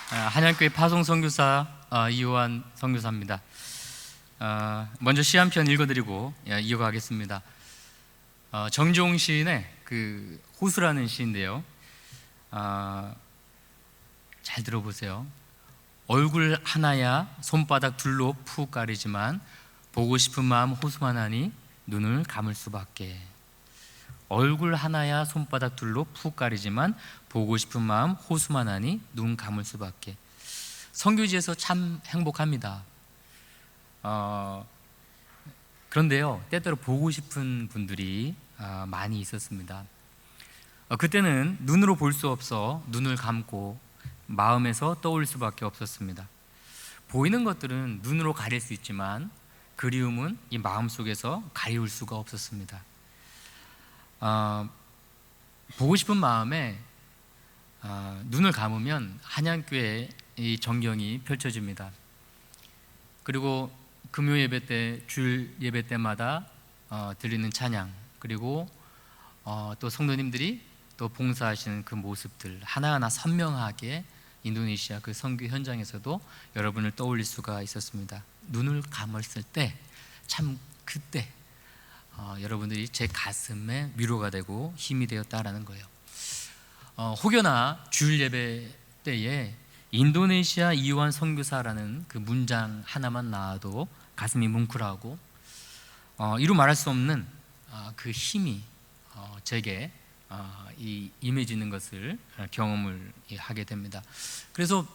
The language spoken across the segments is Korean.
한양교회 파송선교사 이호환 선교사입니다. 먼저 시 한 편 읽어드리고 이어가겠습니다. 정종 시인의 그 호수라는 시인데요. 잘 들어보세요. 얼굴 하나야 손바닥 둘로 푹 가리지만 보고 싶은 마음 호수만 하니 눈을 감을 수밖에. 얼굴 하나야 손바닥 둘로 푹 가리지만 보고 싶은 마음 호수만 하니 눈 감을 수밖에. 선교지에서 참 행복합니다. 그런데요, 때때로 보고 싶은 분들이 많이 있었습니다. 그때는 눈으로 볼 수 없어 눈을 감고 마음에서 떠올 수밖에 없었습니다. 보이는 것들은 눈으로 가릴 수 있지만 그리움은 이 마음속에서 가리울 수가 없었습니다. 보고 싶은 마음에 눈을 감으면 한양교회 이 전경이 펼쳐집니다. 그리고 금요 예배 때, 주일 예배 때마다 드리는 찬양, 그리고 또 성도님들이 또 봉사하시는 그 모습들 하나하나 선명하게 인도네시아 그 선교 현장에서도 여러분을 떠올릴 수가 있었습니다. 눈을 감았을 때 참 그때 여러분들이 제 가슴에 위로가 되고 힘이 되었다라는 거예요. 혹여나 주일 예배 때에 인도네시아 이호환 선교사라는 그 문장 하나만 나와도 가슴이 뭉클하고 이루 말할 수 없는 그 힘이 제게 임해지는 것을 경험을 하게 됩니다. 그래서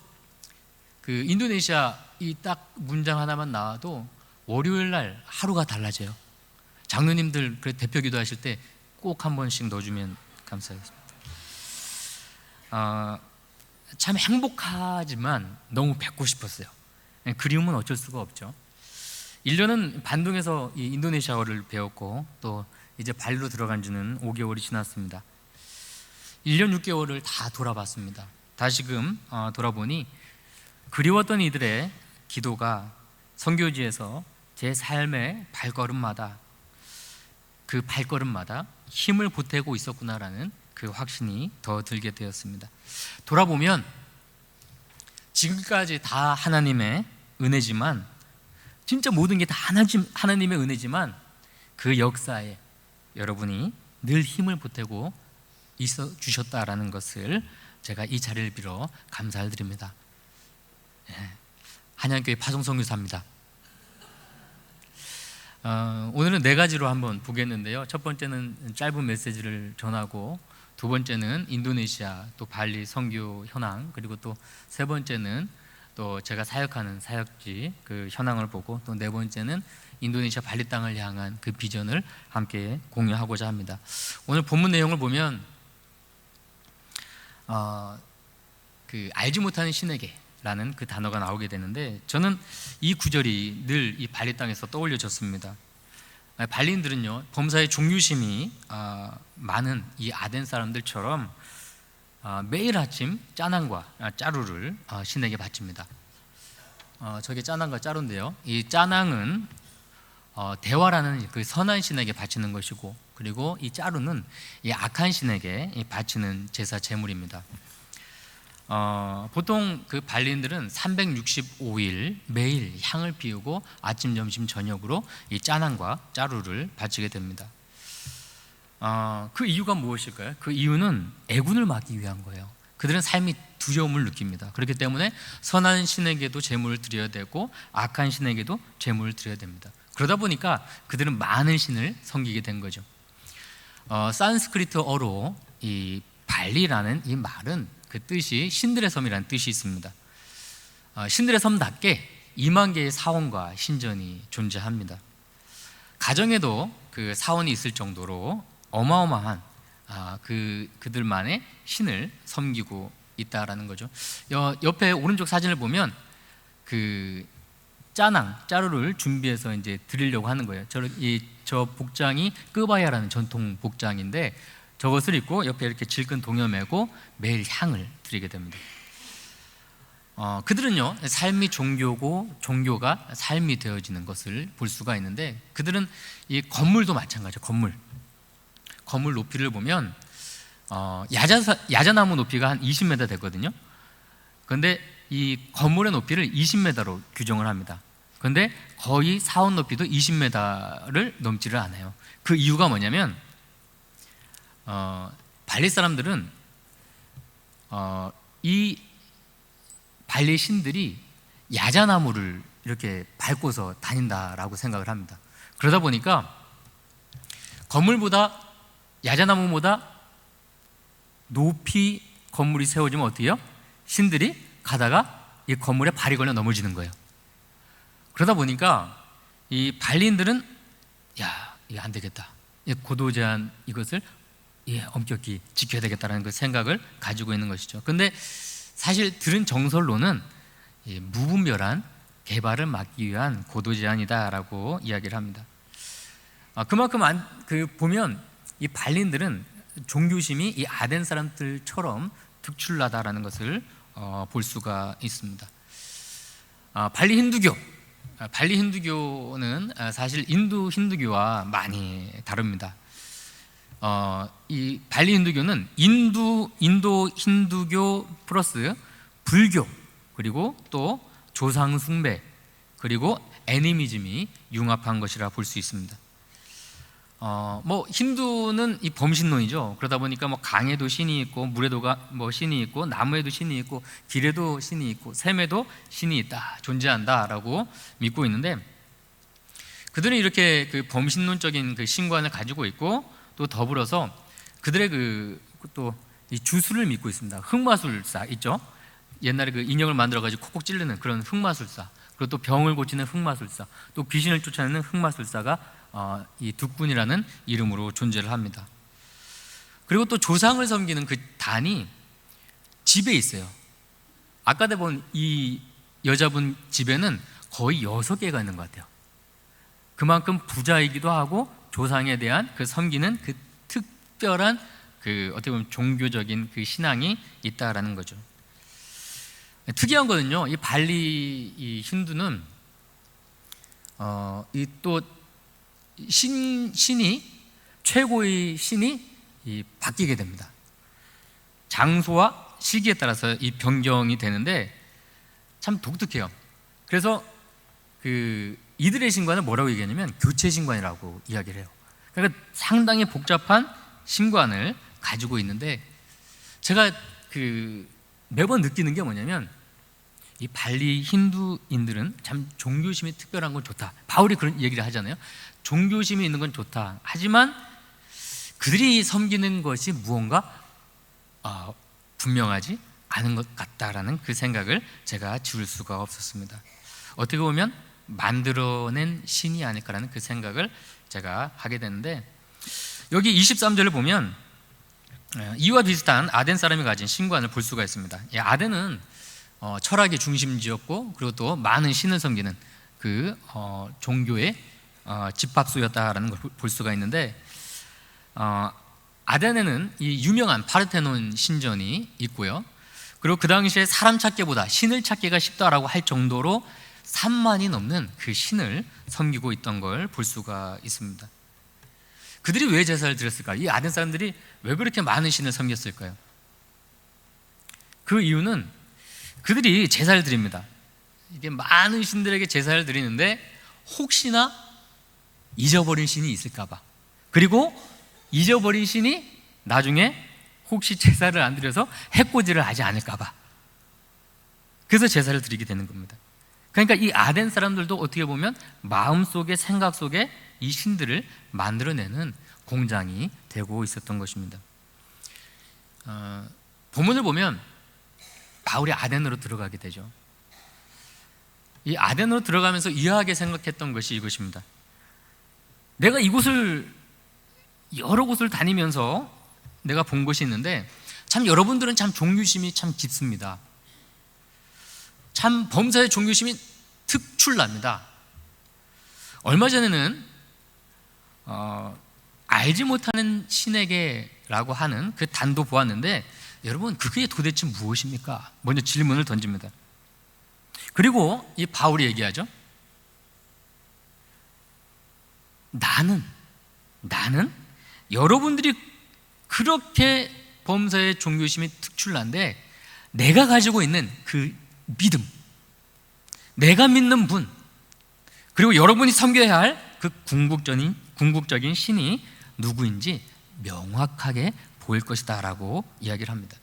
그 인도네시아 이 딱 문장 하나만 나와도 월요일 날 하루가 달라져요. 장로님들 그 대표 기도하실 때 꼭 한 번씩 넣어주면 감사하겠습니다. 참 행복하지만 너무 뵙고 싶었어요. 그리움은 어쩔 수가 없죠. 1년은 반동에서 이 인도네시아어를 배웠고 또 이제 발로 들어간 지는 5개월이 지났습니다. 1년 6개월을 다 돌아봤습니다. 다시금 돌아보니 그리웠던 이들의 기도가 선교지에서 제 삶의 발걸음마다 그 발걸음마다 힘을 보태고 있었구나라는 그 확신이 더 들게 되었습니다. 돌아보면 지금까지 다 하나님의 은혜지만, 진짜 모든 게 다 하나님의 은혜지만 그 역사에 여러분이 늘 힘을 보태고 있어 주셨다라는 것을 제가 이 자리를 빌어 감사를 드립니다. 한양교회 파송선교사입니다. 오늘은 4가지로 한번 보겠는데요. 첫 번째는 짧은 메시지를 전하고, 두 번째는 인도네시아 또 발리 선교 현황, 그리고 또 세 번째는 또 제가 사역하는 사역지 그 현황을 보고, 또 네 번째는 인도네시아 발리 땅을 향한 그 비전을 함께 공유하고자 합니다. 오늘 본문 내용을 보면 그 알지 못하는 신에게 라는 그 단어가 나오게 되는데, 저는 이 구절이 늘 이 발리 땅에서 떠올려졌습니다. 발리인들은요, 범사의 종교심이 많은 이 아덴 사람들처럼 매일 아침 짜낭과 짜루를 신에게 바칩니다. 저게 짜낭과 짜루인데요, 이 짜낭은 대화라는 그 선한 신에게 바치는 것이고, 그리고 이 짜루는 이 악한 신에게 바치는 제사 제물입니다. 보통 그 발리인들은 365일 매일 향을 피우고 아침, 점심, 저녁으로 이 짜낭과 짜루를 바치게 됩니다. 그 이유가 무엇일까요? 그 이유는 애군을 막기 위한 거예요. 그들은 삶이 두려움을 느낍니다. 그렇기 때문에 선한 신에게도 제물을 드려야 되고 악한 신에게도 제물을 드려야 됩니다. 그러다 보니까 그들은 많은 신을 섬기게 된 거죠. 산스크리트어로 이 발리라는 이 말은 그 뜻이 신들의 섬이라는 뜻이 있습니다. 신들의 섬답게 2만 개의 사원과 신전이 존재합니다. 가정에도 그 사원이 있을 정도로 어마어마한 그들만의 신을 섬기고 있다라는 거죠. 옆에 오른쪽 사진을 보면 그 짜루를 준비해서 이제 드리려고 하는 거예요. 저 복장이 끄바야라는 전통 복장인데, 저것을 입고 옆에 이렇게 질끈 동여 매고 매일 향을 드리게 됩니다. 그들은요, 삶이 종교고 종교가 삶이 되어지는 것을 볼 수가 있는데, 그들은 이 건물도 마찬가지죠. 건물 높이를 보면 야자나무 높이가 한 20m 되거든요. 그런데 이 건물의 높이를 20m로 규정을 합니다. 그런데 거의 사원 높이도 20m를 넘지를 않아요. 그 이유가 뭐냐면 발리 사람들은 이 발리 신들이 야자나무를 이렇게 밟고서 다닌다라고 생각을 합니다. 그러다 보니까 건물보다, 야자나무보다 높이 건물이 세워지면 어떻게 해요? 신들이 가다가 이 건물에 발이 걸려 넘어지는 거예요. 그러다 보니까 이 발리인들은 야, 이거 안 되겠다, 고도 제한 이것을 엄격히 지켜야 되겠다라는 그 생각을 가지고 있는 것이죠. 근데 사실 들은 정설로는 무분별한 개발을 막기 위한 고도 제한이다라고 이야기를 합니다. 그만큼 보면 이 발리인들은 종교심이 이 아덴 사람들처럼 특출나다라는 것을 볼 수가 있습니다. 발리 힌두교는 사실 인도 힌두교와 많이 다릅니다. 이 발리 힌두교는 인도 힌두교 플러스 불교, 그리고 또 조상 숭배, 그리고 애니미즘이 융합한 것이라 볼 수 있습니다. 힌두는 이 범신론이죠. 그러다 보니까 강에도 신이 있고, 물에도 신이 있고, 나무에도 신이 있고, 길에도 신이 있고, 샘에도 신이 있다, 존재한다라고 믿고 있는데, 그들은 이렇게 그 범신론적인 그 신관을 가지고 있고, 또 더불어서 그들의 또 이 주술을 믿고 있습니다. 흑마술사 있죠. 옛날에 그 인형을 만들어 가지고 콕콕 찌르는 그런 흑마술사, 그리고 또 병을 고치는 흑마술사, 또 귀신을 쫓아내는 흑마술사가 이 둑군이라는 이름으로 존재를 합니다. 그리고 또 조상을 섬기는 그 단이 집에 있어요. 아까 본 이 여자분 집에는 거의 6개가 있는 것 같아요. 그만큼 부자이기도 하고 조상에 대한 그 섬기는 그 특별한 어떻게 보면 종교적인 그 신앙이 있다라는 거죠. 특이한 거는요, 이 발리 이 힌두는 이 또 신이, 최고의 신이 바뀌게 됩니다. 장소와 시기에 따라서 이 변경이 되는데 참 독특해요. 그래서 이들의 신관을 뭐라고 얘기하냐면 교체 신관이라고 이야기를 해요. 그러니까 상당히 복잡한 신관을 가지고 있는데, 제가 매번 느끼는 게 뭐냐면 이 발리 힌두인들은 참 종교심이 특별한 건 좋다. 바울이 그런 얘기를 하잖아요. 종교심이 있는 건 좋다. 하지만 그들이 섬기는 것이 무언가 분명하지 않은 것 같다라는 그 생각을 제가 지울 수가 없었습니다. 어떻게 보면 만들어낸 신이 아닐까라는 그 생각을 제가 하게 되는데, 여기 23절을 보면 이와 비슷한 아덴 사람이 가진 신관을 볼 수가 있습니다. 아덴은 철학의 중심지였고, 그리고 또 많은 신을 섬기는 종교의 집합소였다라는 걸 볼 수가 있는데, 아덴에는 이 유명한 파르테논 신전이 있고요. 그리고 그 당시에 사람 찾기보다 신을 찾기가 쉽다라고 할 정도로 3만이 넘는 그 신을 섬기고 있던 걸 볼 수가 있습니다. 그들이 왜 제사를 드렸을까? 이 아덴 사람들이 왜 그렇게 많은 신을 섬겼을까요? 그 이유는 그들이 제사를 드립니다. 이게 많은 신들에게 제사를 드리는데 혹시나 잊어버린 신이 있을까봐, 그리고 잊어버린 신이 나중에 혹시 제사를 안 드려서 해코지를 하지 않을까봐, 그래서 제사를 드리게 되는 겁니다. 그러니까 이 아덴 사람들도 어떻게 보면 마음속에, 생각 속에 이 신들을 만들어내는 공장이 되고 있었던 것입니다. 본문을 보면 바울이 아덴으로 들어가게 되죠. 이 아덴으로 들어가면서 이해하게 생각했던 것이 이것입니다. 내가 이곳을, 여러 곳을 다니면서 내가 본 것이 있는데, 참 여러분들은 참 종교심이 참 깊습니다. 참 범사의 종교심이 특출납니다. 얼마 전에는 알지 못하는 신에게라고 하는 그 단도 보았는데, 여러분 그게 도대체 무엇입니까? 먼저 질문을 던집니다. 그리고 이 바울이 얘기하죠. 나는 여러분들이 그렇게 범사의 종교심이 특출난데 내가 가지고 있는 그 믿음, 내가 믿는 분, 그리고 여러분이 섬겨야 할 그 궁극적인 신이 누구인지 명확하게 보일 것이다 라고 이야기를 합니다.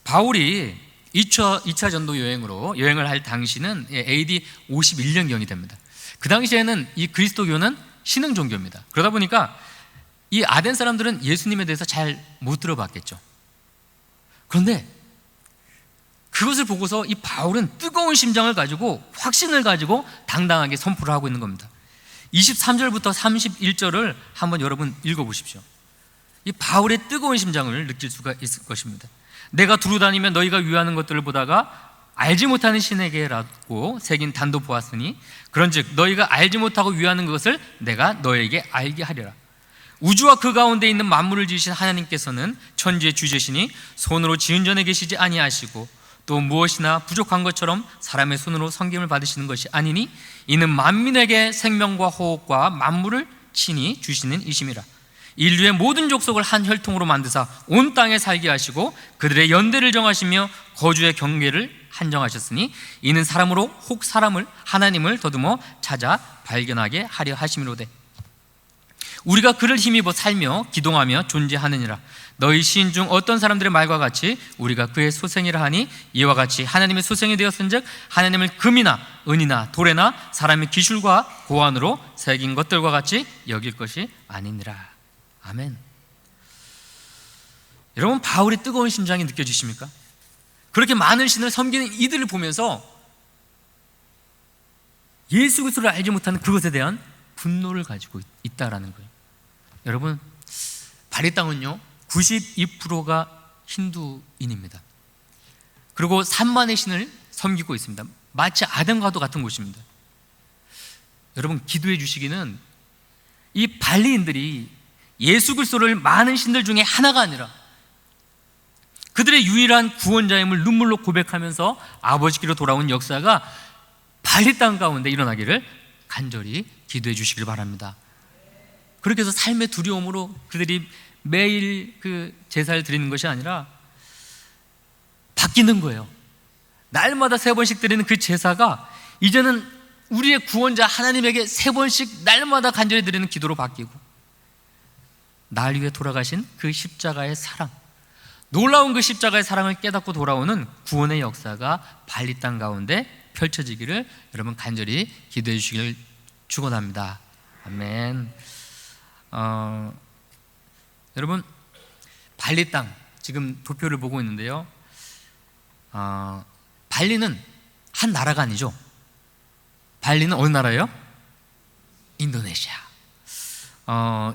바울이 2차 전도 여행을 할 당시는 AD 51년경이 됩니다. 그 당시에는 이 그리스도교는 신흥 종교입니다. 그러다 보니까 이 아덴 사람들은 예수님에 대해서 잘 못 들어봤겠죠. 그런데 그것을 보고서 이 바울은 뜨거운 심장을 가지고 확신을 가지고 당당하게 선포를 하고 있는 겁니다. 23절부터 31절을 한번 여러분 읽어보십시오. 이 바울의 뜨거운 심장을 느낄 수가 있을 것입니다. 내가 두루 다니며 너희가 위하는 것들을 보다가 알지 못하는 신에게라고 새긴 단도 보았으니 그런즉 너희가 알지 못하고 위하는 것을 내가 너에게 알게 하리라. 우주와 그 가운데 있는 만물을 지으신 하나님께서는 천지의 주제시니 손으로 지은 전에 계시지 아니하시고 또 무엇이나 부족한 것처럼 사람의 손으로 섬김을 받으시는 것이 아니니 이는 만민에게 생명과 호흡과 만물을 친히 주시는 이심이라. 인류의 모든 족속을 한 혈통으로 만드사 온 땅에 살게 하시고 그들의 연대를 정하시며 거주의 경계를 한정하셨으니 이는 사람으로 혹 사람을 하나님을 더듬어 찾아 발견하게 하려 하심이로되 우리가 그를 힘입어 살며 기동하며 존재하느니라. 너희 시인 중 어떤 사람들의 말과 같이 우리가 그의 소생이라 하니 이와 같이 하나님의 소생이 되었은즉 하나님을 금이나 은이나 돌에나 사람의 기술과 고안으로 새긴 것들과 같이 여길 것이 아니니라. 아멘. 여러분, 바울의 뜨거운 심장이 느껴지십니까? 그렇게 많은 신을 섬기는 이들을 보면서 예수 그리스도를 알지 못하는 그것에 대한 분노를 가지고 있다라는 거예요. 여러분, 발리 땅은요 92%가 힌두인입니다. 그리고 3만의 신을 섬기고 있습니다. 마치 아덴과도 같은 곳입니다. 여러분, 기도해 주시기는 이 발리인들이 예수 그리스도를 많은 신들 중에 하나가 아니라 그들의 유일한 구원자임을 눈물로 고백하면서 아버지께로 돌아온 역사가 발리 땅 가운데 일어나기를 간절히 기도해 주시길 바랍니다. 그렇게 해서 삶의 두려움으로 그들이 매일 그 제사를 드리는 것이 아니라 바뀌는 거예요. 날마다 3번씩 드리는 그 제사가 이제는 우리의 구원자 하나님에게 3번씩 날마다 간절히 드리는 기도로 바뀌고, 날 위해 돌아가신 그 십자가의 사랑, 놀라운 그 십자가의 사랑을 깨닫고 돌아오는 구원의 역사가 발리 땅 가운데 펼쳐지기를 여러분 간절히 기도해 주시기를 축원합니다. 아멘. 여러분, 발리 땅 지금 도표를 보고 있는데요, 발리는 한 나라가 아니죠. 발리는 어느 나라예요? 인도네시아.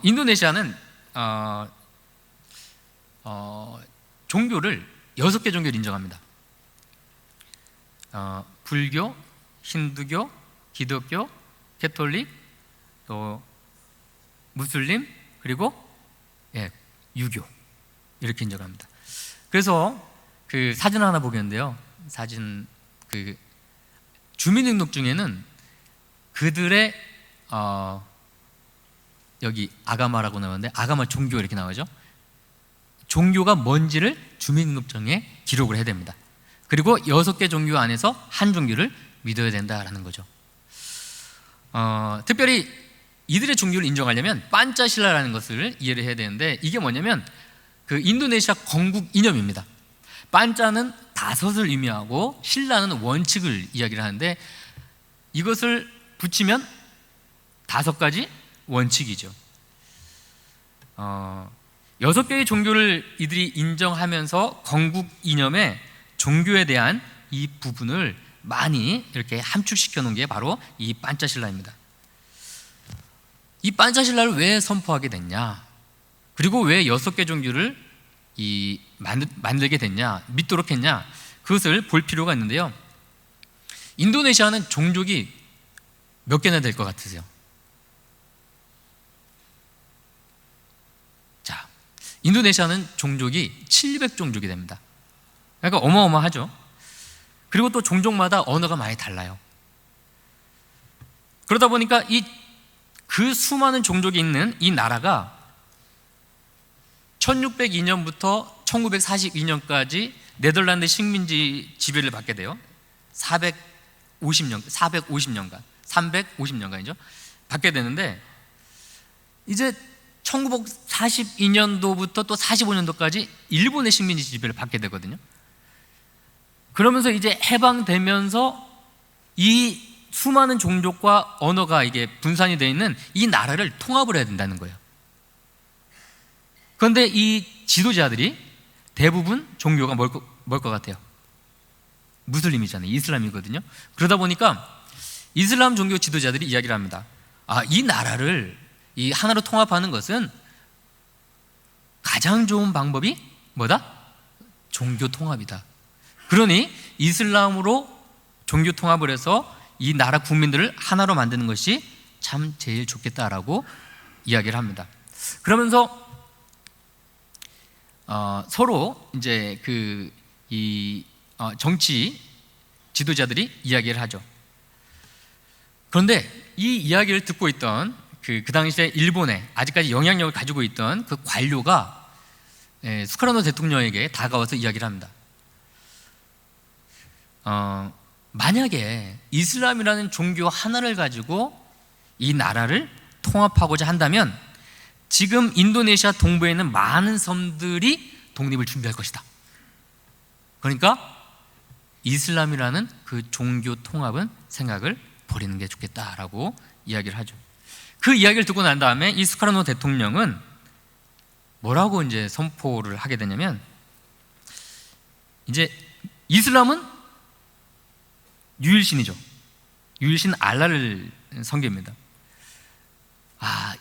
인도네시아는 종교를 6개 종교를 인정합니다. 불교, 힌두교, 기독교, 캐톨릭, 또 무슬림, 그리고 유교, 이렇게 인정합니다. 그래서 그 사진 하나 보겠는데요, 사진 그 주민등록 중에는 그들의 여기 아가마라고 나오는데 아가마 종교 이렇게 나오죠. 종교가 뭔지를 주민등록증에 기록을 해야 됩니다. 그리고 6개 종교 안에서 한 종교를 믿어야 된다라는 거죠. 특별히 이들의 종교를 인정하려면 판차실라라는 것을 이해를 해야 되는데, 이게 뭐냐면 그 인도네시아 건국 이념입니다. 판차는 5을 의미하고 실라는 원칙을 이야기를 하는데, 이것을 붙이면 5가지 원칙이죠. 6개의 종교를 이들이 인정하면서 건국 이념에 종교에 대한 이 부분을 많이 이렇게 함축시켜 놓은 게 바로 이 판차실라입니다. 이 판차실라를 왜 선포하게 됐냐, 그리고 왜 6개 종교를 만들게 됐냐, 믿도록 했냐, 그것을 볼 필요가 있는데요. 인도네시아는 종족이 몇 개나 될 것 같으세요? 자, 인도네시아는 종족이 700종족이 됩니다. 그러니까 어마어마하죠. 그리고 또 종족마다 언어가 많이 달라요. 그러다 보니까 그 수많은 종족이 있는 이 나라가 1602년부터 1942년까지 네덜란드 식민지 지배를 받게 돼요. 350년간이죠. 받게 되는데, 이제 1942년도부터 또 45년도까지 일본의 식민지 지배를 받게 되거든요. 그러면서 이제 해방되면서 이 수많은 종족과 언어가 이게 분산이 되어 있는 이 나라를 통합을 해야 된다는 거예요. 그런데 이 지도자들이 대부분 종교가 뭘 것 같아요? 무슬림이잖아요. 이슬람이거든요. 그러다 보니까 이슬람 종교 지도자들이 이야기를 합니다. 이 나라를 이 하나로 통합하는 것은 가장 좋은 방법이 뭐다? 종교 통합이다. 그러니 이슬람으로 종교 통합을 해서 이 나라 국민들을 하나로 만드는 것이 참 제일 좋겠다라고 이야기를 합니다. 그러면서 서로 이제 정치 지도자들이 이야기를 하죠. 그런데 이 이야기를 듣고 있던 그 당시에 일본에 아직까지 영향력을 가지고 있던 그 관료가 수카르노 대통령에게 다가와서 이야기를 합니다. 만약에 이슬람이라는 종교 하나를 가지고 이 나라를 통합하고자 한다면 지금 인도네시아 동부에 있는 많은 섬들이 독립을 준비할 것이다. 그러니까 이슬람이라는 그 종교 통합은 생각을 버리는 게 좋겠다라고 이야기를 하죠. 그 이야기를 듣고 난 다음에 이 수카르노 대통령은 뭐라고 이제 선포를 하게 되냐면, 이제 이슬람은 유일신이죠. 유일신 알라를 섬깁니다.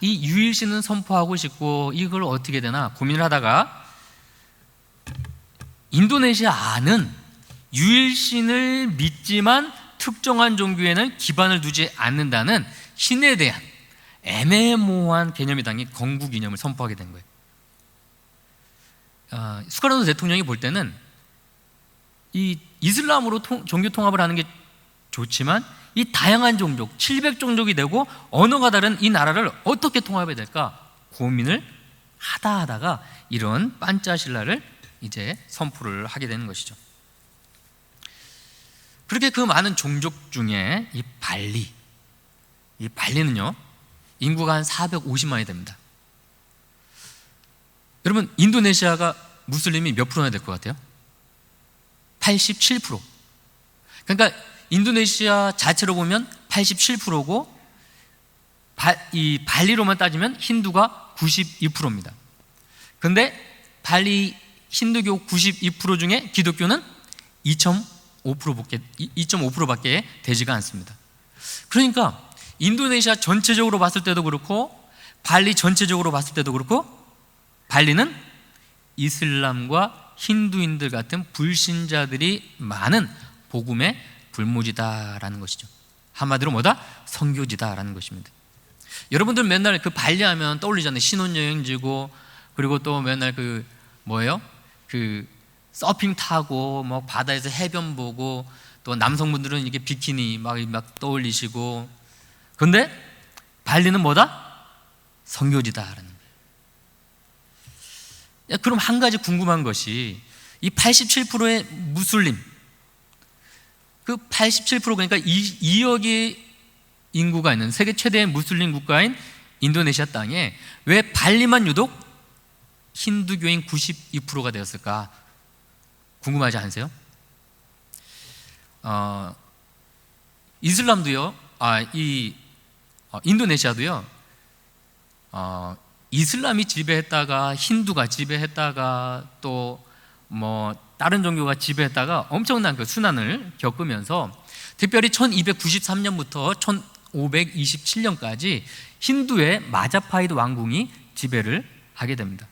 이 유일신은 선포하고 싶고 이걸 어떻게 되나 고민을 하다가 인도네시아 안은 유일신을 믿지만 특정한 종교에는 기반을 두지 않는다는 신에 대한 애매모호한 개념이 담긴 건국 이념을 선포하게 된 거예요. 수카르노 대통령이 볼 때는 이 이슬람으로 종교 통합을 하는 게 좋지만 이 다양한 종족, 700종족이 되고 언어가 다른 이 나라를 어떻게 통합해야 될까 고민을 하다가 이런 판짜실라를 이제 선포를 하게 되는 것이죠. 그렇게 그 많은 종족 중에 이 발리는요 인구가 한 450만이 됩니다. 여러분, 인도네시아가 무슬림이 몇 프로나 될 것 같아요? 87%. 그러니까 인도네시아 자체로 보면 87%고 이 발리로만 따지면 힌두가 92%입니다. 그런데 발리 힌두교 92% 중에 기독교는 2.5%밖에 되지가 않습니다. 그러니까 인도네시아 전체적으로 봤을 때도 그렇고 발리 전체적으로 봤을 때도 그렇고 발리는 이슬람과 힌두인들 같은 불신자들이 많은 복음의 불모지다라는 것이죠. 한마디로 뭐다? 선교지다라는 것입니다. 여러분들 맨날 그 발리 하면 떠올리잖아요. 신혼여행지고, 그리고 또 맨날 그 서핑 타고 뭐 바다에서 해변 보고, 또 남성분들은 이게 비키니 막 떠올리시고. 근데 발리는 뭐다? 선교지다라는 거예요. 그럼 한 가지 궁금한 것이 이 87%의 무슬림, 그 87% 그러니까 2억의 인구가 있는 세계 최대의 무슬림 국가인 인도네시아 땅에 왜 발리만 유독 힌두교인 92%가 되었을까 궁금하지 않으세요? 이슬람도요, 인도네시아도요, 이슬람이 지배했다가 힌두가 지배했다가 또 뭐 다른 종교가 지배했다가 엄청난 그 순환을 겪으면서 특별히 1293년부터 1527년까지 힌두의 마자파히드 왕궁이 지배를 하게 됩니다.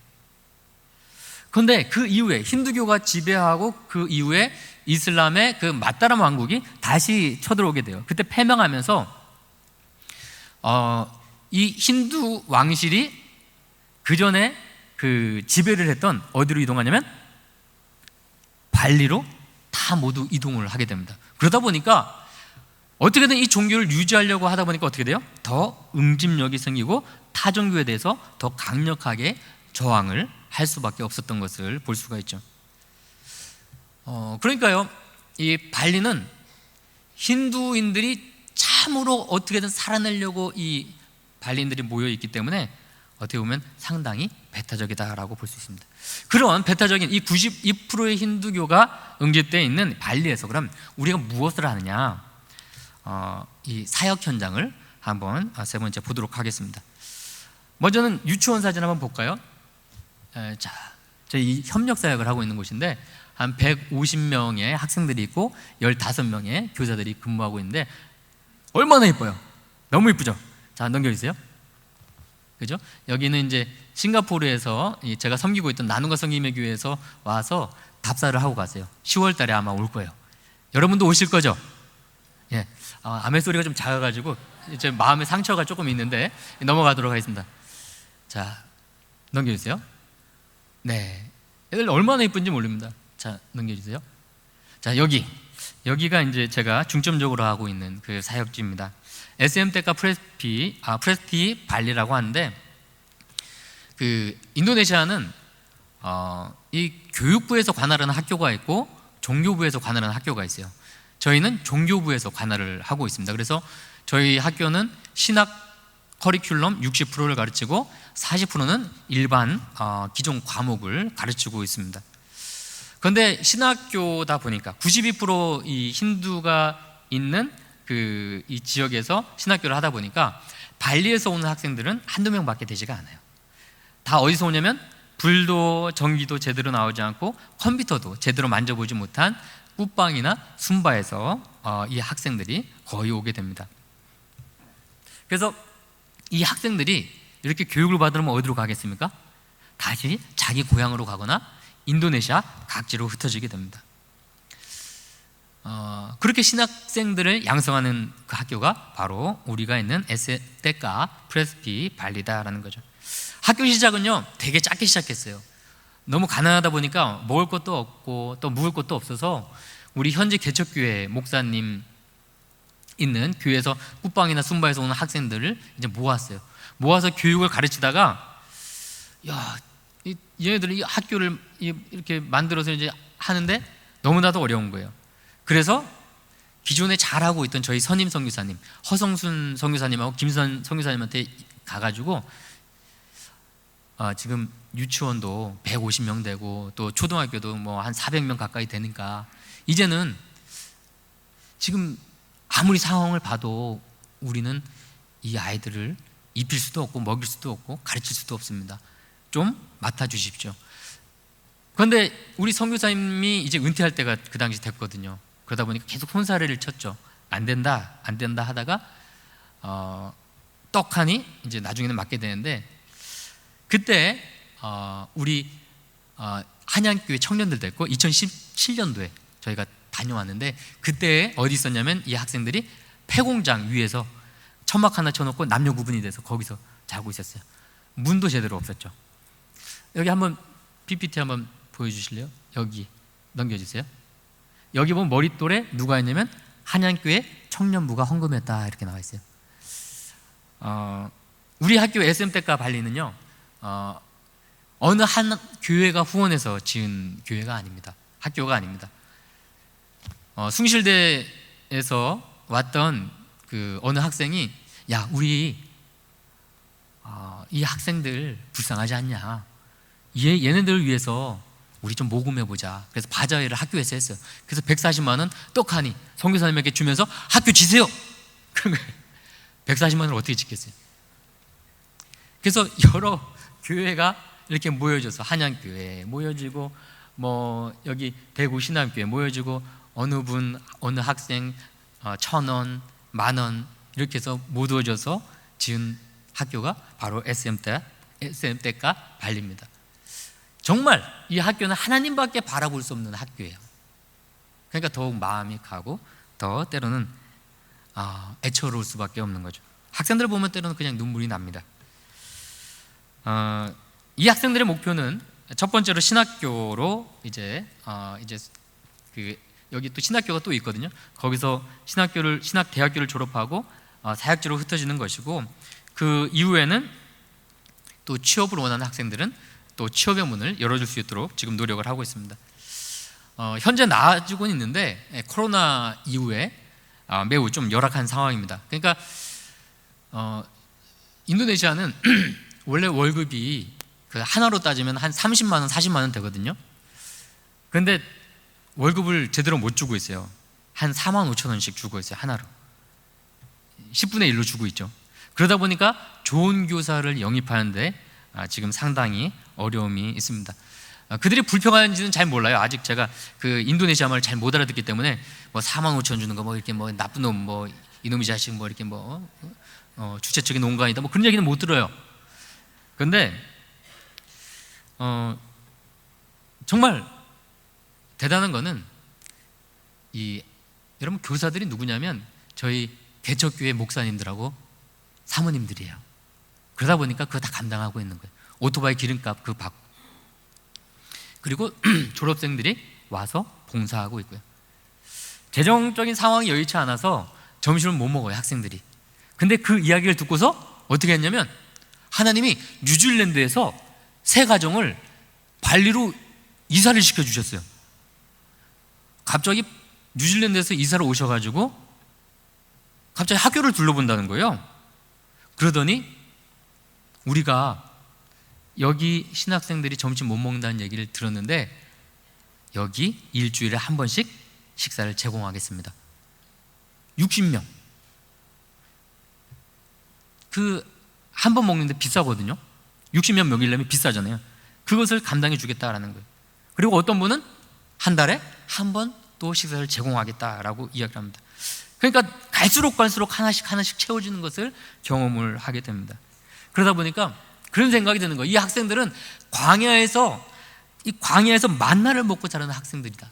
그런데 그 이후에 힌두교가 지배하고 그 이후에 이슬람의 그 마따람 왕국이 다시 쳐들어오게 돼요. 그때 패망하면서 이 힌두 왕실이 그 전에 그 지배를 했던 어디로 이동하냐면 발리로 다 모두 이동을 하게 됩니다. 그러다 보니까 어떻게든 이 종교를 유지하려고 하다 보니까 어떻게 돼요? 더 응집력이 생기고 타 종교에 대해서 더 강력하게 저항을 할 수밖에 없었던 것을 볼 수가 있죠. 그러니까요, 이 발리는 힌두인들이 참으로 어떻게든 살아내려고 이 발리인들이 모여 있기 때문에 어떻게 보면 상당히 배타적이다라고 볼 수 있습니다. 그런 배타적인 이 92%의 힌두교가 응집되어 있는 발리에서 그럼 우리가 무엇을 하느냐, 이 사역 현장을 한번 세 번째 보도록 하겠습니다. 먼저는 유치원 사진 한번 볼까요? 자, 저희 협력 사역을 하고 있는 곳인데 한 150명의 학생들이 있고 15명의 교사들이 근무하고 있는데 얼마나 예뻐요. 너무 예쁘죠? 자, 넘겨주세요. 그죠? 여기는 이제 싱가포르에서 제가 섬기고 있던 나눔과 섬김의 교회에서 와서 답사를 하고 가세요. 10월 달에 아마 올 거예요. 여러분도 오실 거죠? 예. 아멘 소리가 좀 작아가지고 제 마음에 상처가 조금 있는데 넘어가도록 하겠습니다. 자, 넘겨주세요. 네, 애들 얼마나 예쁜지 모릅니다. 자, 넘겨주세요. 자, 여기가 이제 제가 중점적으로 하고 있는 그 사역지입니다. SM대가 프레스피 발리라고 하는데, 그 인도네시아는 이 교육부에서 관할하는 학교가 있고 종교부에서 관할하는 학교가 있어요. 저희는 종교부에서 관할을 하고 있습니다. 그래서 저희 학교는 신학 커리큘럼 60%를 가르치고 40%는 일반 기존 과목을 가르치고 있습니다. 그런데 신학교다 보니까 92%이 힌두가 있는 이 지역에서 신학교를 하다 보니까 발리에서 오는 학생들은 한두 명밖에 되지가 않아요. 다 어디서 오냐면 불도 전기도 제대로 나오지 않고 컴퓨터도 제대로 만져보지 못한 굿방이나 순바에서 이 학생들이 거의 오게 됩니다. 그래서 이 학생들이 이렇게 교육을 받으면 어디로 가겠습니까? 다시 자기 고향으로 가거나 인도네시아 각지로 흩어지게 됩니다. 그렇게 신학생들을 양성하는 그 학교가 바로 우리가 있는 STECA 프레스피 발리다라는 거죠. 학교 시작은요 되게 작게 시작했어요. 너무 가난하다 보니까 먹을 것도 없고 또 묵을 것도 없어서 우리 현재 개척교회 목사님 있는 교회에서 굿방이나 순바에서 오는 학생들을 이제 모아서 교육을 가르치다가, 야, 얘네들이 이 학교를 이렇게 만들어서 이제 하는데 너무나도 어려운 거예요. 그래서 기존에 잘하고 있던 저희 선임 선교사님 허성순 선교사님하고 김선 선교사님한테 가가지고 지금 유치원도 150명 되고 또 초등학교도 뭐 한 400명 가까이 되니까 이제는 지금 아무리 상황을 봐도 우리는 이 아이들을 입힐 수도 없고 먹일 수도 없고 가르칠 수도 없습니다. 좀 맡아주십시오. 그런데 우리 선교사님이 이제 은퇴할 때가 그 당시 됐거든요. 그러다 보니까 계속 손사래를 쳤죠. 안 된다 하다가 떡하니 이제 나중에는 맡게 되는데, 그때 우리 한양교회 청년들 됐고 2017년도에 저희가 다녀왔는데, 그때 어디 있었냐면 이 학생들이 폐공장 위에서 천막 하나 쳐놓고 남녀 구분이 돼서 거기서 자고 있었어요. 문도 제대로 없었죠. 여기 한번 PPT 한번 보여주실래요? 여기 넘겨주세요. 여기 보면 머릿돌에 누가 있냐면 한양교회 청년부가 헌금했다 이렇게 나와 있어요. 우리 학교 SM대가 발리는요 어느 한 교회가 후원해서 지은 교회가 아닙니다. 학교가 아닙니다. 숭실대에서 왔던 그 어느 학생이, 야, 우리 이 학생들 불쌍하지 않냐, 얘네들을 위해서 우리 좀 모금해보자. 그래서 바자회를 학교에서 했어요. 그래서 140만 원 떡하니 선교사님에게 주면서 학교 지세요. 140만 원을 어떻게 짓겠어요? 그래서 여러 교회가 이렇게 모여져서 한양교회 모여지고 뭐 여기 대구 신암교회 모여지고 어느 학생 1,000원, 10,000원 이렇게 해서 모두어져서 지은 학교가 바로 SM대가 발리입니다. 정말 이 학교는 하나님밖에 바라볼 수 없는 학교예요. 그러니까 더욱 마음이 가고 더 때로는 애처로울 수밖에 없는 거죠. 학생들 보면 때로는 그냥 눈물이 납니다. 이 학생들의 목표는 첫 번째로 신학교로 이제 여기 또 신학교가 또 있거든요. 거기서 신학대학교를 졸업하고 사역지로 흩어지는 것이고, 그 이후에는 또 취업을 원하는 학생들은 또 취업의 문을 열어줄 수 있도록 지금 노력을 하고 있습니다. 현재 나아지고는 있는데 코로나 이후에 매우 좀 열악한 상황입니다. 그러니까 인도네시아는 원래 월급이 그 하나로 따지면 한 30만 원, 40만 원 되거든요. 그런데 월급을 제대로 못 주고 있어요. 한 4만 5천 원씩 주고 있어요. 하나로 10분의 1로 주고 있죠. 그러다 보니까 좋은 교사를 영입하는데 지금 상당히 어려움이 있습니다. 그들이 불평하는지는 잘 몰라요. 아직 제가 그 인도네시아 말을 잘 못 알아듣기 때문에 뭐 4만 5천 주는 거 뭐 이렇게 뭐 나쁜 놈 뭐 이놈의 자식 뭐 이렇게 뭐 주체적인 온간이다 뭐 그런 얘기는 못 들어요. 그런데 정말 대단한 거는 여러분 교사들이 누구냐면 저희 개척교회 목사님들하고 사모님들이에요. 그러다 보니까 그거 다 감당하고 있는 거예요. 오토바이 기름값 그거 받고, 그리고 졸업생들이 와서 봉사하고 있고요. 재정적인 상황이 여의치 않아서 점심을 못 먹어요, 학생들이. 근데 그 이야기를 듣고서 어떻게 했냐면 하나님이 뉴질랜드에서 세 가정을 발리로 이사를 시켜주셨어요. 갑자기 뉴질랜드에서 이사를 오셔가지고 갑자기 학교를 둘러본다는 거예요. 그러더니 우리가 여기 신학생들이 점심 못 먹는다는 얘기를 들었는데 여기 일주일에 한 번씩 식사를 제공하겠습니다. 60명. 그 한 번 먹는데 비싸거든요. 60명 먹이려면 비싸잖아요. 그것을 감당해 주겠다라는 거예요. 그리고 어떤 분은 한 달에 한 번 또 식사를 제공하겠다라고 이야기를 합니다. 그러니까 갈수록 하나씩 채워지는 것을 경험을 하게 됩니다. 그러다 보니까 그런 생각이 드는 거예요. 이 학생들은 광야에서 만나를 먹고 자라는 학생들이다.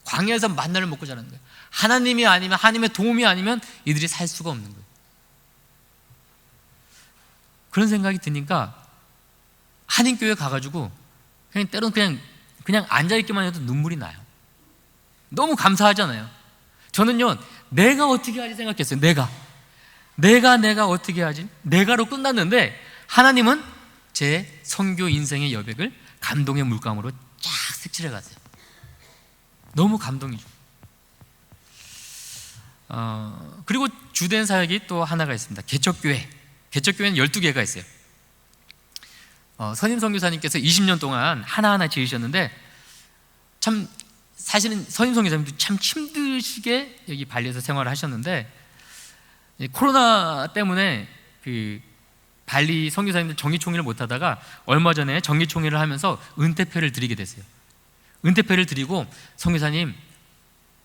광야에서 만나를 먹고 자라는 거예요. 하나님이 아니면, 하나님의 도움이 아니면 이들이 살 수가 없는 거예요. 그런 생각이 드니까 한인교회 가가지고 때로는 그냥 앉아있기만 해도 눈물이 나요. 너무 감사하잖아요. 저는요, 내가 어떻게 하지 생각했어요. 내가 어떻게 하지? 내가로 끝났는데 하나님은 제 선교 인생의 여백을 감동의 물감으로 쫙 색칠해 갔어요. 너무 감동이죠. 그리고 주된 사역이 또 하나가 있습니다. 개척교회. 개척교회는 12개가 있어요. 선임 선교사님께서 20년 동안 하나하나 지으셨는데 참 사실은 선임 선교사님도 참 힘드시게 여기 발리에서 생활을 하셨는데 코로나 때문에 그 발리 선교사님들 정기총회를 못 하다가 얼마 전에 정기총회를 하면서 은퇴표를 드리게 됐어요. 은퇴표를 드리고 선교사님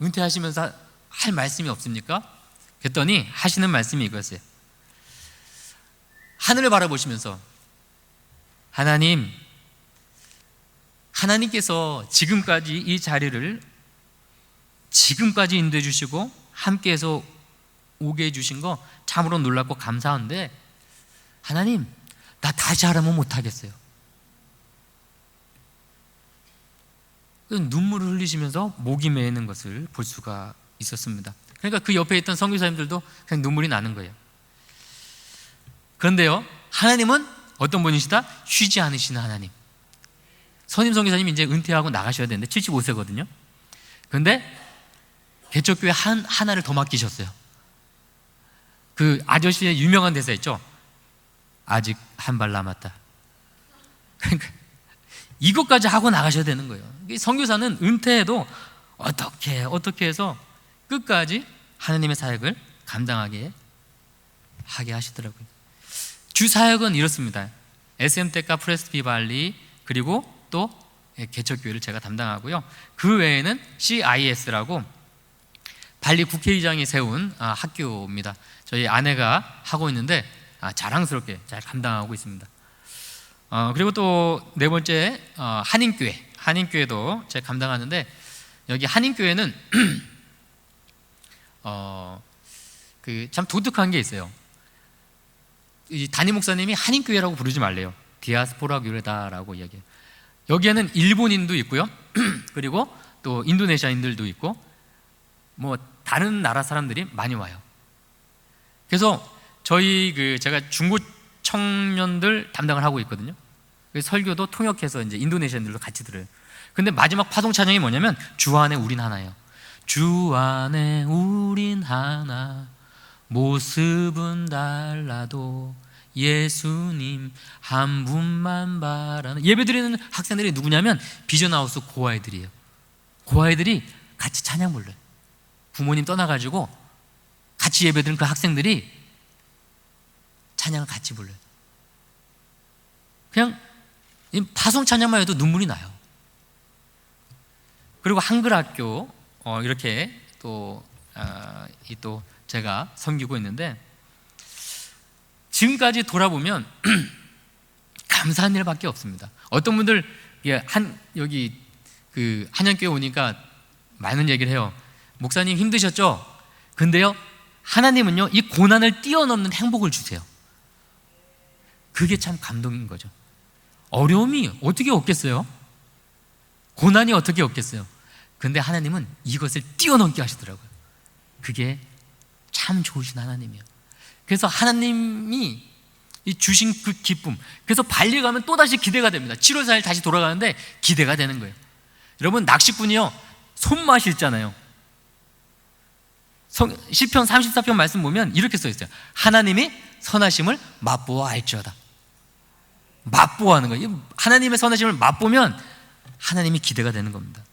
은퇴하시면서 할 말씀이 없습니까? 그랬더니 하시는 말씀이 이거였어요. 하늘을 바라보시면서 하나님께서 지금까지 이 자리를 지금까지 인도해 주시고 함께해서 오게 해주신 거 참으로 놀랍고 감사한데 하나님, 나 다시 하라면 못하겠어요. 눈물을 흘리시면서 목이 메이는 것을 볼 수가 있었습니다. 그러니까 그 옆에 있던 선교사님들도 그냥 눈물이 나는 거예요. 그런데요, 하나님은 어떤 분이시다? 쉬지 않으시는 하나님. 선임 선교사님이 이제 은퇴하고 나가셔야 되는데 75세거든요. 그런데 개척교회 하나를 더 맡기셨어요. 그 아저씨의 유명한 대사 있죠? 아직 한 발 남았다. 그러니까 이것까지 하고 나가셔야 되는 거예요. 선교사는 은퇴해도 어떻게 해서 끝까지 하나님의 사역을 감당하게 하게 하시더라고요. 주 사역은 이렇습니다. SM텍과 프레스비 발리 그리고 또 개척교회를 제가 담당하고요. 그 외에는 CIS라고 발리 국회의장이 세운 학교입니다. 저희 아내가 하고 있는데 자랑스럽게 잘 감당하고 있습니다. 그리고 또 네 번째 한인교회도 제가 감당하는데 여기 한인교회는 참 독특한 게 있어요. 이 담임 목사님이 한인교회라고 부르지 말래요. 디아스포라 교회다라고 이야기해요. 여기에는 일본인도 있고요. 그리고 또 인도네시아인들도 있고 뭐 다른 나라 사람들이 많이 와요. 그래서 제가 중고 청년들 담당을 하고 있거든요. 설교도 통역해서 이제 인도네시아인들도 같이 들어요. 근데 마지막 파송 찬양이 뭐냐면 주 안에 우린 하나예요. 주 안에 우린 하나, 모습은 달라도 예수님 한 분만 바라는. 예배드리는 학생들이 누구냐면 비전하우스 고아이들이에요. 고아이들이 같이 찬양 불러요. 부모님 떠나가지고 같이 예배드리는 그 학생들이 찬양을 같이 불러요. 그냥 파송 찬양만 해도 눈물이 나요. 그리고 한글학교 이렇게 또 제가 섬기고 있는데, 지금까지 돌아보면 감사한 일밖에 없습니다. 어떤 분들 여기 그 한양교회 오니까 많은 얘기를 해요. 목사님 힘드셨죠? 근데요, 하나님은요 이 고난을 뛰어넘는 행복을 주세요. 그게 참 감동인 거죠. 어려움이 어떻게 없겠어요? 고난이 어떻게 없겠어요? 근데 하나님은 이것을 뛰어넘게 하시더라고요. 그게 참 좋으신 하나님이에요. 그래서 하나님이 주신 그 기쁨, 그래서 발리 가면 또다시 기대가 됩니다. 7월 4일 다시 돌아가는데 기대가 되는 거예요. 여러분, 낚시꾼이요 손맛이 있잖아요. 시편 34편 말씀 보면 이렇게 써 있어요. 하나님이 선하심을 맛보아 알지어다. 맛보아하는 거예요. 하나님의 선하심을 맛보면 하나님이 기대가 되는 겁니다.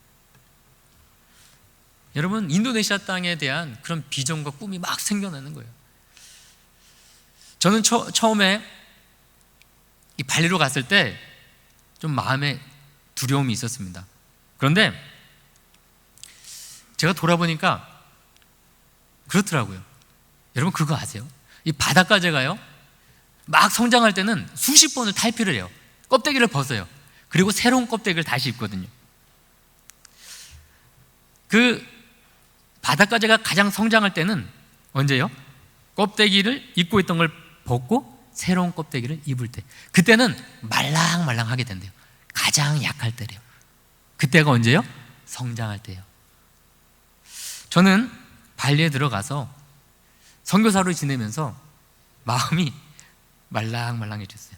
여러분, 인도네시아 땅에 대한 그런 비전과 꿈이 막 생겨나는 거예요. 저는 처음에 이 발리로 갔을 때 좀 마음에 두려움이 있었습니다. 그런데 제가 돌아보니까 그렇더라고요. 여러분, 그거 아세요? 이 바닷가재가요 막 성장할 때는 수십 번을 탈피를 해요. 껍데기를 벗어요. 그리고 새로운 껍데기를 다시 입거든요. 그 바닷가재가 가장 성장할 때는 언제요? 껍데기를 입고 있던 걸 벗고 새로운 껍데기를 입을 때, 그때는 말랑말랑하게 된대요. 가장 약할 때래요. 그때가 언제요? 성장할 때예요. 저는 발리에 들어가서 선교사로 지내면서 마음이 말랑말랑해졌어요.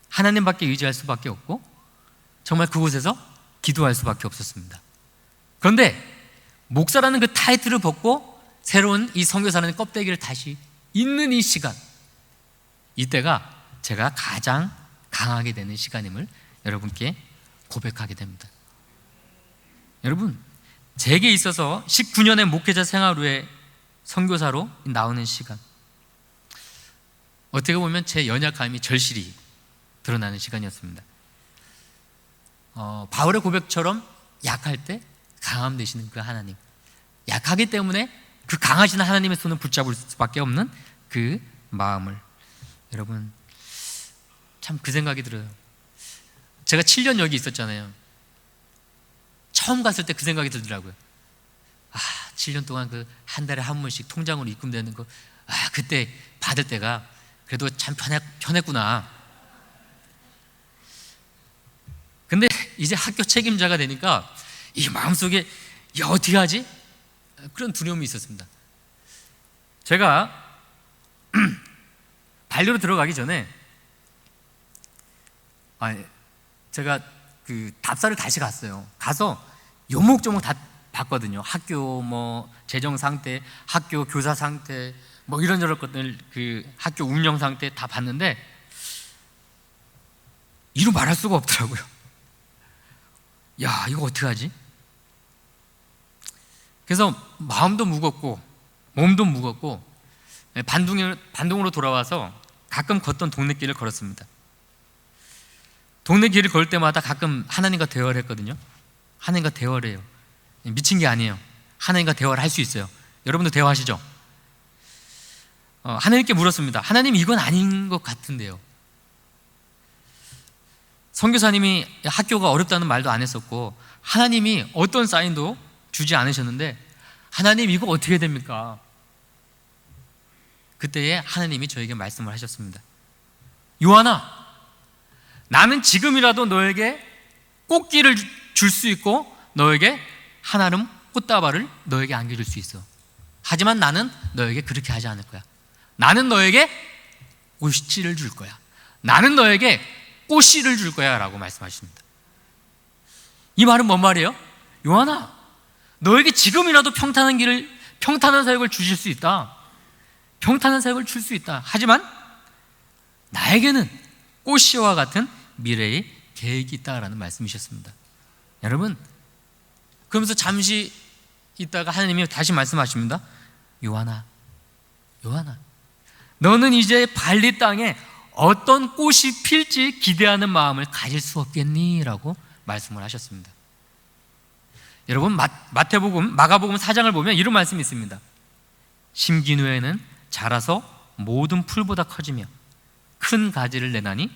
하나님밖에 의지할 수밖에 없고 정말 그곳에서 기도할 수밖에 없었습니다. 그런데 목사라는 그 타이틀을 벗고 새로운 이 선교사라는 껍데기를 다시 입는 이 시간, 이때가 제가 가장 강하게 되는 시간임을 여러분께 고백하게 됩니다. 여러분, 제게 있어서 19년의 목회자 생활 후에 선교사로 나오는 시간, 어떻게 보면 제 연약함이 절실히 드러나는 시간이었습니다. 바울의 고백처럼 약할 때 강함 되시는 그 하나님, 약하기 때문에 그 강하신 하나님의 손을 붙잡을 수밖에 없는 그 마음을, 여러분 참 그 생각이 들어요. 제가 7년 여기 있었잖아요. 처음 갔을 때 그 생각이 들더라고요. 7년 동안 그 한 달에 한 번씩 통장으로 입금되는 거, 그때 받을 때가 그래도 참 편했구나. 근데 이제 학교 책임자가 되니까 이 마음속에 어떻게 하지? 그런 두려움이 있었습니다. 제가 발리로 들어가기 전에 제가 그 답사를 다시 갔어요. 가서 요목조목 다 봤거든요. 학교 뭐 재정 상태, 학교 교사 상태, 뭐 이런저런 것들, 그 학교 운영 상태 다 봤는데 이루 말할 수가 없더라고요. 야, 이거 어떡하지? 그래서 마음도 무겁고 몸도 무겁고 반동으로 돌아와서 가끔 걷던 동네 길을 걸었습니다. 동네 길을 걸을 때마다 가끔 하나님과 대화를 했거든요. 하나님과 대화를 해요. 미친 게 아니에요. 하나님과 대화를 할 수 있어요. 여러분도 대화하시죠? 하나님께 물었습니다. 하나님, 이건 아닌 것 같은데요. 선교사님이 학교가 어렵다는 말도 안 했었고 하나님이 어떤 사인도 주지 않으셨는데, 하나님 이거 어떻게 됩니까? 그때에 하나님이 저에게 말씀을 하셨습니다. 요한아, 나는 지금이라도 너에게 꽃길을 줄 수 있고 너에게 한아름 꽃다발을 너에게 안겨줄 수 있어. 하지만 나는 너에게 그렇게 하지 않을 거야. 나는 너에게 옷실을 줄 거야. 나는 너에게 꽃씨를 줄 거야 라고 말씀하십니다. 이 말은 뭔 말이에요? 요한아, 너에게 지금이라도 평탄한 사역을 주실 수 있다. 평탄한 사역을 줄 수 있다. 하지만 나에게는 꽃씨와 같은 미래의 계획이 있다라는 말씀이셨습니다. 여러분, 그러면서 잠시 있다가 하나님이 다시 말씀하십니다. 요한아, 너는 이제 발리 땅에 어떤 꽃이 필지 기대하는 마음을 가질 수 없겠니? 라고 말씀을 하셨습니다. 여러분, 마태복음, 마가복음 4장을 보면 이런 말씀이 있습니다. 심긴 후에는 자라서 모든 풀보다 커지며 큰 가지를 내나니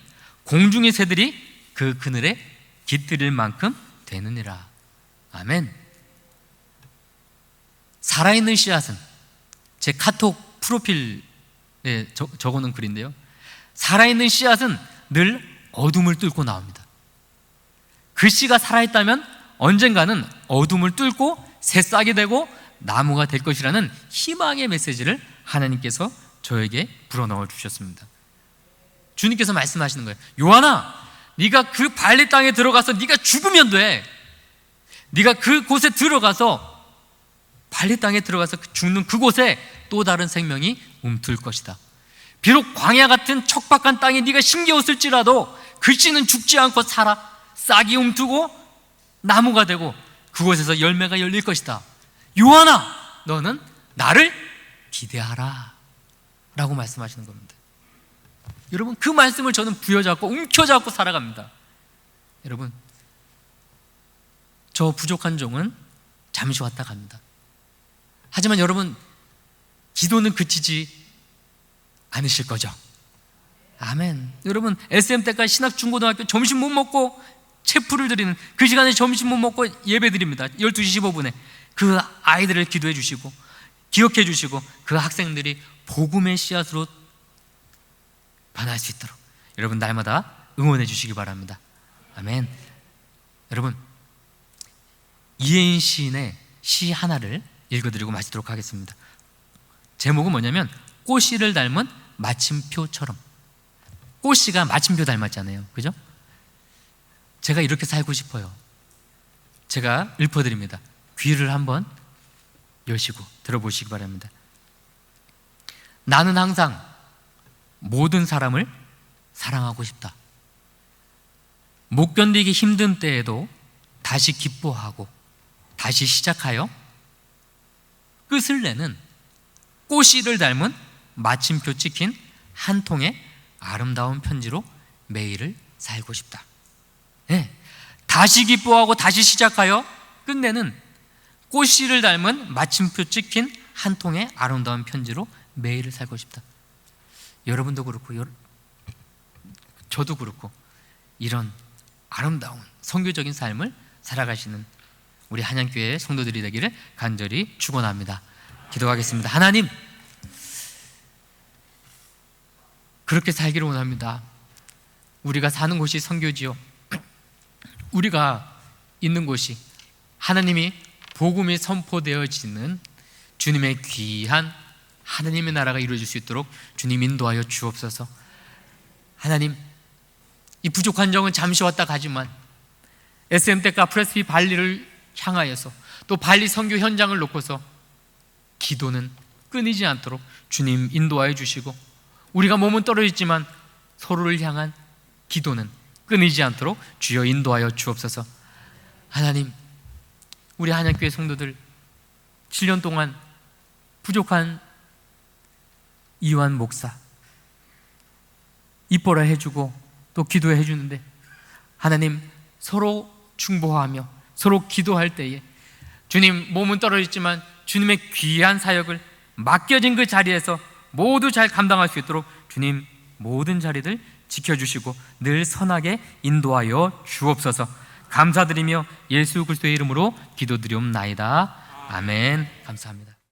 공중의 새들이 그 그늘에 깃들일 만큼 되느니라. 아멘. 살아있는 씨앗은, 제 카톡 프로필에 적어놓은 글인데요, 살아있는 씨앗은 늘 어둠을 뚫고 나옵니다. 그 씨가 살아있다면 언젠가는 어둠을 뚫고 새싹이 되고 나무가 될 것이라는 희망의 메시지를 하나님께서 저에게 불어넣어 주셨습니다. 주님께서 말씀하시는 거예요. 요한아, 네가 그 발리 땅에 들어가서 네가 죽으면 돼. 네가 그곳에 들어가서, 발리 땅에 들어가서 죽는 그곳에 또 다른 생명이 움틀 것이다. 비록 광야 같은 척박한 땅에 네가 심겨왔을지라도 그 씨는 죽지 않고 살아 싹이 움트고 나무가 되고 그곳에서 열매가 열릴 것이다. 요한아, 너는 나를 기대하라 라고 말씀하시는 겁니다. 여러분, 그 말씀을 저는 부여잡고 움켜잡고 살아갑니다. 여러분, 저 부족한 종은 잠시 왔다 갑니다. 하지만 여러분, 기도는 그치지 않으실 거죠? 아멘. 여러분, SM 때까지 신학중고등학교 점심 못 먹고 체프를 드리는 그 시간에 점심 못 먹고 예배 드립니다. 12시 15분에 그 아이들을 기도해 주시고 기억해 주시고 그 학생들이 복음의 씨앗으로 변할 수 있도록 여러분 날마다 응원해 주시기 바랍니다. 아멘. 여러분, 이혜인 시인의 시 하나를 읽어드리고 마치도록 하겠습니다. 제목은 뭐냐면 꽃씨를 닮은 마침표처럼. 꽃씨가 마침표 닮았잖아요, 그죠? 제가 이렇게 살고 싶어요. 제가 읊어드립니다. 귀를 한번 여시고 들어보시기 바랍니다. 나는 항상 모든 사람을 사랑하고 싶다. 못 견디기 힘든 때에도 다시 기뻐하고 다시 시작하여 끝을 내는 꽃씨를 닮은 마침표 찍힌 한 통의 아름다운 편지로 매일을 살고 싶다. 네. 다시 기뻐하고 다시 시작하여 끝내는 꽃씨를 닮은 마침표 찍힌 한 통의 아름다운 편지로 매일을 살고 싶다. 여러분도 그렇고 저도 그렇고 이런 아름다운 선교적인 삶을 살아가시는 우리 한양교회 성도들이 되기를 간절히 축원합니다. 기도하겠습니다. 하나님, 그렇게 살기를 원합니다. 우리가 사는 곳이 선교지요, 우리가 있는 곳이 하나님이 복음이 선포되어지는 주님의 귀한 하나님의 나라가 이루어질 수 있도록 주님 인도하여 주옵소서. 하나님, 이 부족한 정은 잠시 왔다 가지만 SM대가 프레스비 발리를 향하여서 또 발리 선교 현장을 놓고서 기도는 끊이지 않도록 주님 인도하여 주시고, 우리가 몸은 떨어지지만 서로를 향한 기도는 끊이지 않도록 주여 인도하여 주옵소서. 하나님, 우리 한양교회 성도들 7년 동안 부족한 이완 목사 이뻐라 해주고 또 기도해 주는데, 하나님, 서로 중보하며 서로 기도할 때에 주님, 몸은 떨어졌지만 주님의 귀한 사역을 맡겨진 그 자리에서 모두 잘 감당할 수 있도록 주님 모든 자리들 지켜주시고 늘 선하게 인도하여 주옵소서. 감사드리며 예수 그리스도의 이름으로 기도드리옵나이다. 아멘. 감사합니다.